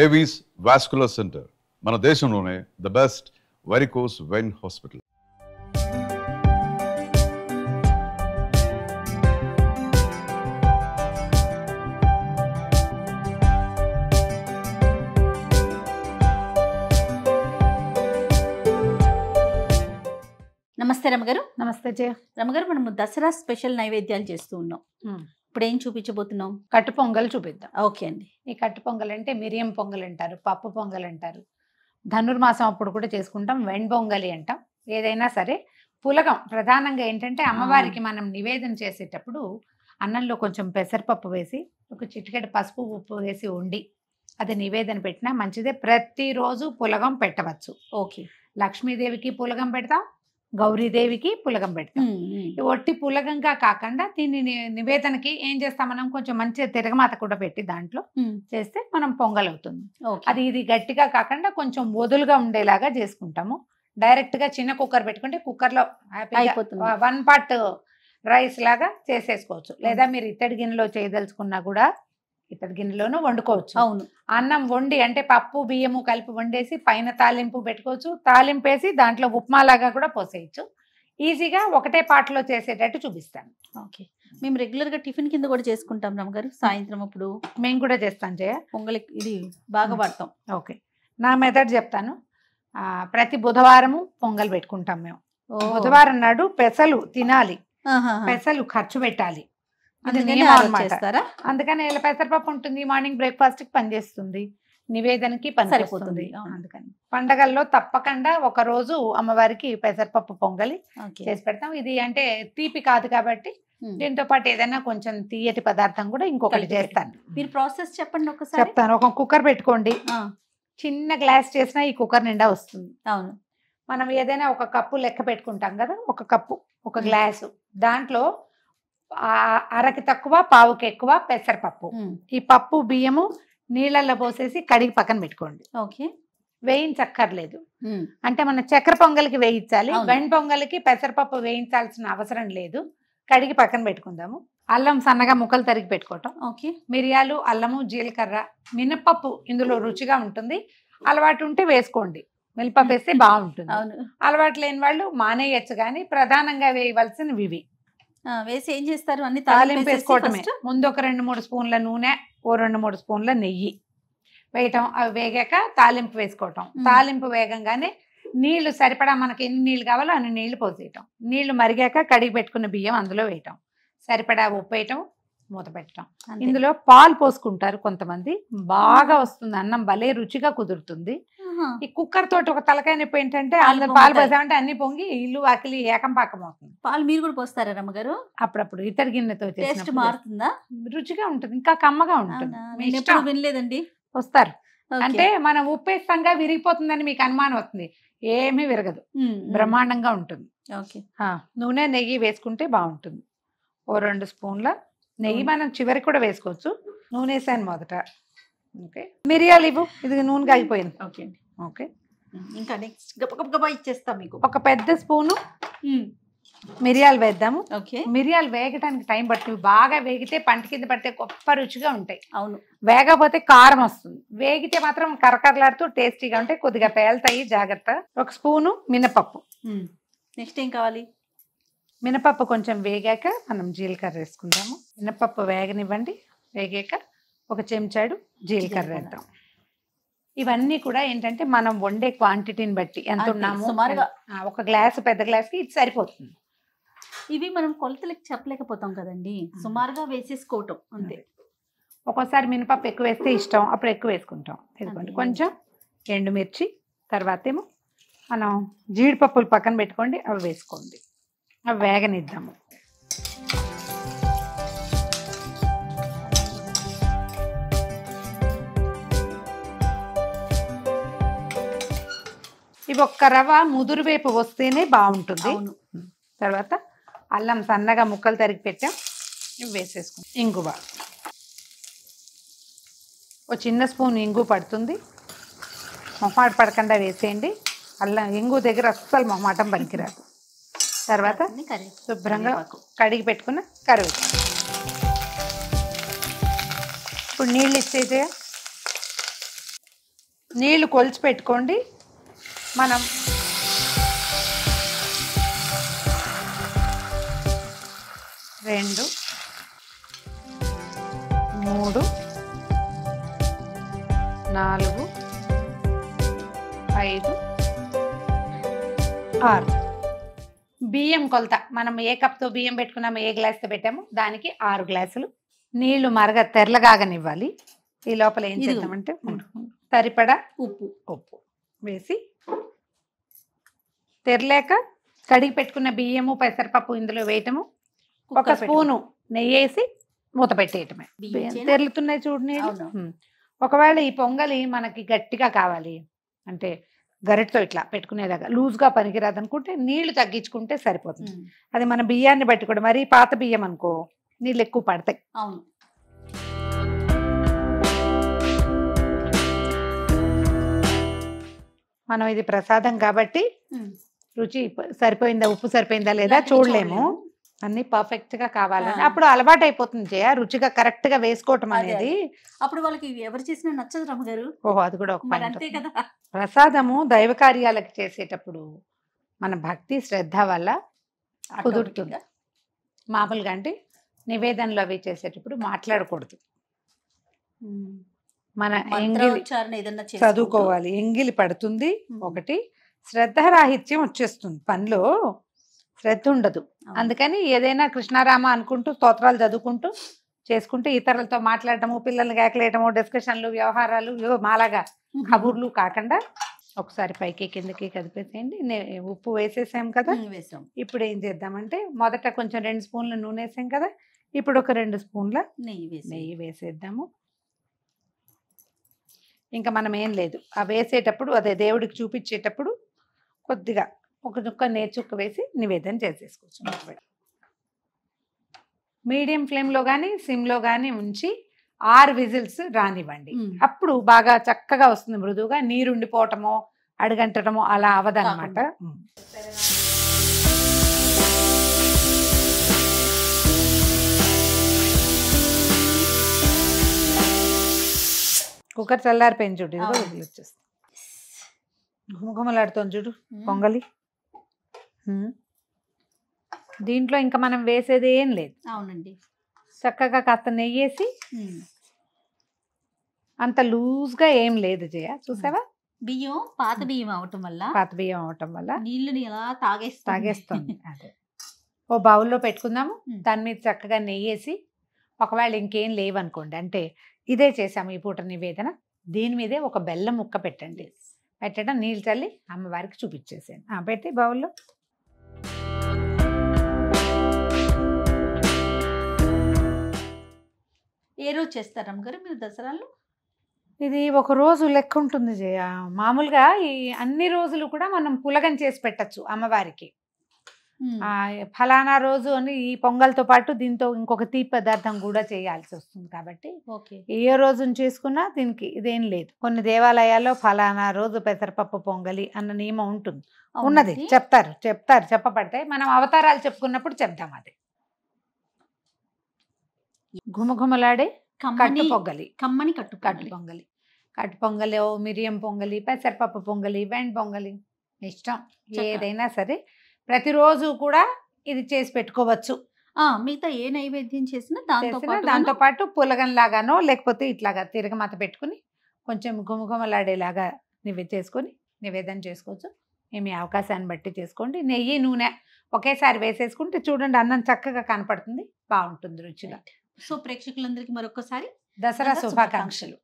Avis vascular centre మన దేశంలోనే the best varicose vein hospital. నమస్తే రమగారు. నమస్తే జయ. రమగారు, మనము దసరా స్పెషల్ నైవేద్యాలు చేస్తూ ఉన్నాం. ఇప్పుడు ఏం చూపించబోతున్నాం? కట్టు పొంగల్ చూపిద్దాం. ఓకే అండి. ఈ కట్టు పొంగల్ అంటే మిరియం పొంగల్ అంటారు, పప్పు పొంగల్ అంటారు. ధనుర్మాసం అప్పుడు కూడా చేసుకుంటాం, వెన్ పొంగలి అంటాం. ఏదైనా సరే పులగం ప్రధానంగా ఏంటంటే అమ్మవారికి మనం నివేదన చేసేటప్పుడు అన్నంలో కొంచెం పెసరపప్పు వేసి ఒక చిటికెడు పసుపు ఉప్పు వేసి వండి అది నివేదన పెట్టినా మంచిదే. ప్రతిరోజు పులగం పెట్టవచ్చు. ఓకే. లక్ష్మీదేవికి పులగం పెడతాం, గౌరీదేవికి పులగం పెడతాం. ఒట్టి పులగంగా కాకుండా దీన్ని నివేదనకి ఏం చేస్తాం, మనం కొంచెం మంచిగా తిరగమాత కూడా పెట్టి దాంట్లో చేస్తే మనం పొంగల్ అవుతుంది. అది ఇది గట్టిగా కాకుండా కొంచెం వదులుగా ఉండేలాగా చేసుకుంటాము. డైరెక్ట్ గా చిన్న కుక్కర్ పెట్టుకుంటే కుక్కర్ లో అయిపోతుంది. 1 part రైస్ లాగా చేసేసుకోవచ్చు. లేదా మీరు ఇత్తడి గిన్నెలో చేయదలుచుకున్నా కూడా ఇత్తడి గిన్నెలోనూ వండుకోవచ్చు. అవును. అన్నం వండి అంటే పప్పు బియ్యము కలిపి వండేసి పైన తాలింపు పెట్టుకోవచ్చు. తాలింపు వేసి దాంట్లో ఉప్మా లాగా కూడా పోసేయచ్చు. ఈజీగా ఒకటే పాటలో చేసేటట్టు చూపిస్తాను. ఓకే. మేము రెగ్యులర్ గా టిఫిన్ కింద కూడా చేసుకుంటాం రమగారు. సాయంత్రం అప్పుడు మేము కూడా చేస్తాం జయ. పొంగలి ఇది బాగా వాడతాం. ఓకే, నా మెథడ్ చెప్తాను. ప్రతి బుధవారము పొంగల్ పెట్టుకుంటాం మేము. బుధవారం నాడు పెసలు తినాలి, పెసలు ఖర్చు పెట్టాలి. అది నియమం అన్నమాట. అందుకని పెసరపప్పు ఉంటుంది, మార్నింగ్ బ్రేక్ఫాస్ట్ కి పనిచేస్తుంది, నివేదనకి పనిచేస్తుంది. అందుకని పండగల్లో తప్పకుండా ఒక రోజు అమ్మవారికి పెసరపప్పు పొంగలి చేసి పెడతాం. ఇది అంటే తీపి కాదు కాబట్టి దీంతో పాటు ఏదైనా కొంచెం తీయటి పదార్థం కూడా ఇంకొకటి చేస్తాను. మీరు ప్రాసెస్ చెప్పండి ఒకసారి. చెప్తాను. ఒక కుక్కర్ పెట్టుకోండి. చిన్న గ్లాస్ చేసినా ఈ కుక్కర్ నిండా వస్తుంది. అవును. మనం ఏదైనా ఒక కప్పు లెక్క పెట్టుకుంటాం కదా, ఒక కప్పు ఒక గ్లాసు, దాంట్లో అరకి తక్కువ పావుకి ఎక్కువ పెసరపప్పు. ఈ పప్పు బియ్యము నీళ్ళల్లో పోసేసి కడిగి పక్కన పెట్టుకోండి. ఓకే. వేయించక్కర్లేదు. అంటే మన చక్కెర పొంగలికి వేయించాలి, వెన్ పొంగలికి పెసరపప్పు వేయించాల్సిన అవసరం లేదు. కడిగి పక్కన పెట్టుకుందాము. అల్లం సన్నగా ముక్కలు తరిగి పెట్టుకోవటం. ఓకే. మిరియాలు, అల్లము, జీలకర్ర, మినపప్పు ఇందులో రుచిగా ఉంటుంది. అలవాటు ఉంటే వేసుకోండి, మినపప్పు వేస్తే బాగుంటుంది. అలవాటు లేని వాళ్ళు మానేయచ్చు, కానీ ప్రధానంగా వేయవలసినవి ఇవి. వేసి ఏం చేస్తారు? అన్ని తాలింపు వేసుకోవటమే. ముందు ఒక 2-3 స్పూన్ల నూనె, ఓ 2-3 స్పూన్ల నెయ్యి వేయటం. అవి వేగాక తాలింపు వేసుకోవటం. తాలింపు వేగంగానే నీళ్లు సరిపడా మనకి ఎన్ని నీళ్ళు కావాలో అన్ని నీళ్లు పోసేయటం. నీళ్లు మరిగాక కడిగి పెట్టుకున్న బియ్యం అందులో వేయటం. సరిపడా ఉప్పు వేయటం, మూత పెట్టడం. ఇందులో పాలు పోసుకుంటారు కొంతమంది. బాగా వస్తుంది అన్నం, భలే రుచిగా కుదురుతుంది. ఈ కుక్కర్ తోటి ఒక తలకాయ నొప్పి ఏంటంటే అందరు పాలు పోసామంటే అన్ని పొంగి ఇల్లు వాకిలి ఏకం పాకం అవుతుంది. పాలు మీరు కూడా పోస్తారా రమ్మగారు? అప్పుడప్పుడు ఇతర గిన్నెతో టేస్ట్ మారుతుందా? రుచిగా ఉంటుంది, ఇంకా కమ్మగా ఉంటుంది. వినలేదండి. వస్తారు అంటే మనం ఉప్పు వేస్తాంగా విరిగిపోతుందని మీకు అనుమానం వస్తుంది. ఏమీ విరగదు, బ్రహ్మాండంగా ఉంటుంది. ఓకే. నూనె నెయ్యి వేసుకుంటే బాగుంటుంది. ఓ 2 స్పూన్ల నెయ్యి మనం చివరికి కూడా వేసుకోవచ్చు. నూనె వేసాను మొదట. ఓకే. మిరియాలు ఇవ్వు, ఇది నూనెగా అయిపోయింది. ఓకే అండి. ఓకే. ఇంకా నెక్స్ట్ గబగబా ఇచ్చేస్తాం మీకు. ఒక పెద్ద స్పూను మిరియాలు వేద్దాము. ఓకే. మిరియాలు వేగటానికి టైం పడుతుంది. బాగా వేగితే పంట కింద పడితే గొప్ప రుచిగా ఉంటాయి. అవును. వేగపోతే కారం వస్తుంది. వేగితే మాత్రం కరకరలాడుతూ టేస్టీగా ఉంటాయి. కొద్దిగా పేలుతాయి, జాగ్రత్త. ఒక స్పూను మినపప్పు. నెక్స్ట్ ఏం కావాలి? మినపప్పు కొంచెం వేగాక మనం జీలకర్ర వేసుకుందాము. మినపప్పు వేగనివ్వండి. వేగాక ఒక చెంచాడు జీలకర్ర వేద్దాం. ఇవన్నీ కూడా ఏంటంటే మనం వండే క్వాంటిటీని బట్టి ఎంత ఉన్నాము, సుమారుగా ఒక గ్లాసు పెద్ద గ్లాస్కి ఇది సరిపోతుంది. ఇవి మనం కొలతలకి చెప్పలేకపోతాం కదండి, సుమారుగా వేసేసుకోవటం అంతే. ఒక్కోసారి మినపప్పు ఎక్కువ వేస్తే ఇష్టం, అప్పుడు ఎక్కువ వేసుకుంటాం. ఇదిగోండి కొంచెం ఎండుమిర్చి, తర్వాత ఏమో మనం జీడిపప్పులు పక్కన పెట్టుకోండి, అవి వేసుకోండి. అవి వేగనిద్దాము. ఇవి ఒక్క రవ్వ ముదురు వేపు వస్తేనే బాగుంటుంది. తర్వాత అల్లం సన్నగా ముక్కలు తరిగి పెట్టాం, ఇవి వేసేసుకుంటాం. ఇంగువ ఒక చిన్న స్పూన్ ఇంగు పడుతుంది. మొహమాట పడకుండా వేసేయండి. అల్లం ఇంగు దగ్గర అస్సలు మొహమాటం పనికిరాదు. తర్వాత శుభ్రంగా కడిగి పెట్టుకున్న కరివేపాకు. ఇప్పుడు నీళ్ళు ఇచ్చేసే నీళ్లు కొలిచి పెట్టుకోండి. మనం 2 3 4 5 6 బియ్యం కొలత మనం ఏ కప్తో బియ్యం పెట్టుకున్నాము, ఏ గ్లాస్తో పెట్టాము దానికి 6 గ్లాసులు నీళ్లు తెరలగాగనివ్వాలి. ఈ లోపల ఏం చేద్దామంటే సరిపడా ఉప్పు వేసి తెరలేక కడిగి పెట్టుకున్న బియ్యము పెసరపప్పు ఇందులో వేయటము, ఒక స్పూను నెయ్యి వేసి మూత పెట్టేయటమే. తెరులుతున్నాయి చూడు నీళ్ళు. ఒకవేళ ఈ పొంగలి మనకి గట్టిగా కావాలి అంటే గరిటతో ఇట్లా పెట్టుకునేదాకా లూజ్గా పనికిరాదు అనుకుంటే నీళ్లు తగ్గించుకుంటే సరిపోతుంది. అది మన బియ్యాన్ని బట్టి కూడా. మరి పాత బియ్యం అనుకో నీళ్ళు ఎక్కువ పడతాయి. అవును. మనం ఇది ప్రసాదం కాబట్టి రుచి సరిపోయిందా, ఉప్పు సరిపోయిందా లేదా చూడలేము. అన్ని పర్ఫెక్ట్ గా కావాలని అప్పుడు అలవాటు అయిపోతుంది జయ, రుచిగా కరెక్ట్ గా వేసుకోవటం అనేది. అప్పుడు వాళ్ళకి ఎవరు చేసినా నచ్చదు రమ్మగారు. ఓహో, అది కూడా ఒక అంతే కదా. ప్రసాదము దైవ కార్యాలకు చేసేటప్పుడు మన భక్తి శ్రద్ధ వల్ల కుదురుతుంది. మామూలుగా అంటే నివేదనలు అవి చేసేటప్పుడు మాట్లాడకూడదు. మన ఎంగిలి చదువుకోవాలి, ఎంగిలి పడుతుంది. ఒకటి శ్రద్ధారాహిత్యం వచ్చేస్తుంది, పనిలో శ్రద్ధ ఉండదు. అందుకని ఏదైనా కృష్ణారామ అనుకుంటూ స్తోత్రాలు చదువుకుంటూ చేసుకుంటూ ఇతరులతో మాట్లాడటము, పిల్లల్ని కేకలేయటము, డిస్కషన్లు, వ్యవహారాలు మాలాగా కబుర్లు కాకుండా ఒకసారి పైకి కిందకి కదిపేసేయండి. ఉప్పు వేసేసాం కదా, వేసాం. ఇప్పుడు ఏం చేద్దామంటే మొదట కొంచెం 2 స్పూన్ల నూనె వేసాం కదా, ఇప్పుడు ఒక 2 స్పూన్ల నెయ్యి వేసేద్దాము. ఇంకా మనం ఏం లేదు, ఆ వేసేటప్పుడు అదే దేవుడికి చూపించేటప్పుడు కొద్దిగా ఒక చుక్క నేర్చుక్క వేసి నివేదన చేసేసుకోవచ్చు. మీడియం ఫ్లేమ్లో కానీ సిమ్లో కానీ ఉంచి 6 విజిల్స్ రానివ్వండి. అప్పుడు బాగా చక్కగా వస్తుంది, మృదువుగా. నీరు ఉండిపోవటమో అడుగంటటమో అలా అవదన్నమాట. కుక్కర్ చల్లారిపోయింది చూడు, ఇదిగో వచ్చేస్తుంది. గుమగుమలాడుతోంది చూడు పొంగలి. దీంట్లో ఇంకా మనం వేసేది ఏం లేదు. అవునండి. చక్కగా కాస్త నెయ్యేసి, అంత లూజ్గా ఏం లేదు జయ. చూసావా, బియ్యం పాత బియ్యం అవటం వల్ల నీళ్ళని ఎలా తాగేస్తుంది. అదే ఓ బౌల్లో పెట్టుకుందాము. దాని మీద చక్కగా నెయ్యేసి, ఒకవేళ ఇంకేం లేవనుకోండి అంటే ఇదే చేసాము ఈ పూట నివేదన, దీని మీదే ఒక బెల్లం ముక్క పెట్టండి. పెట్టడం నీళ్ళు చల్లి అమ్మవారికి చూపించేసాను. పెట్టి బౌల్లో ఏ రోజు చేస్తారు అమ్మగారు మీరు దసరాలో? ఇది ఒక రోజు లెక్క ఉంటుంది జయ. మామూలుగా ఈ అన్ని రోజులు కూడా మనం పులగం చేసి పెట్టచ్చు అమ్మవారికి. ఫలానా రోజు అని ఈ పొంగల్తో పాటు దీంతో ఇంకొక తీపి పదార్థం కూడా చేయాల్సి వస్తుంది. కాబట్టి ఏ రోజును చేసుకున్నా దీనికి ఇదేం లేదు. కొన్ని దేవాలయాల్లో ఫలానా రోజు పెసరపప్పు పొంగలి అన్న నియమం ఉంటుంది, ఉన్నది చెప్తారు చెప్పబడితే మనం అవతారాలు చెప్పుకున్నప్పుడు చెప్దాం. అది ఘుమఘుమలాడే కట్టు పొంగలి, కమ్మని కట్టు పొంగలి, కట్టు పొంగలి, మిరియం పొంగలి, పెసరపప్పు పొంగలి, వెండి పొంగలి, ఇష్టం ఏదైనా సరే ప్రతిరోజు కూడా ఇది చేసి పెట్టుకోవచ్చు. మిగతా ఏ నైవేద్యం చేసినా దాంతో పాటు పులగం లాగానో లేకపోతే ఇట్లాగా తిరగమాత పెట్టుకుని కొంచెం గుమగుమలాడేలాగా చేసుకొని నివేదన చేసుకోవచ్చు. మీ అవకాశాన్ని బట్టి చేసుకోండి. నెయ్యి నూనె ఒకేసారి వేసేసుకుంటే చూడండి అన్నం చక్కగా కనపడుతుంది, బాగుంటుంది రుచిగా. సో ప్రేక్షకులందరికీ మరొకసారి దసరా శుభాకాంక్షలు.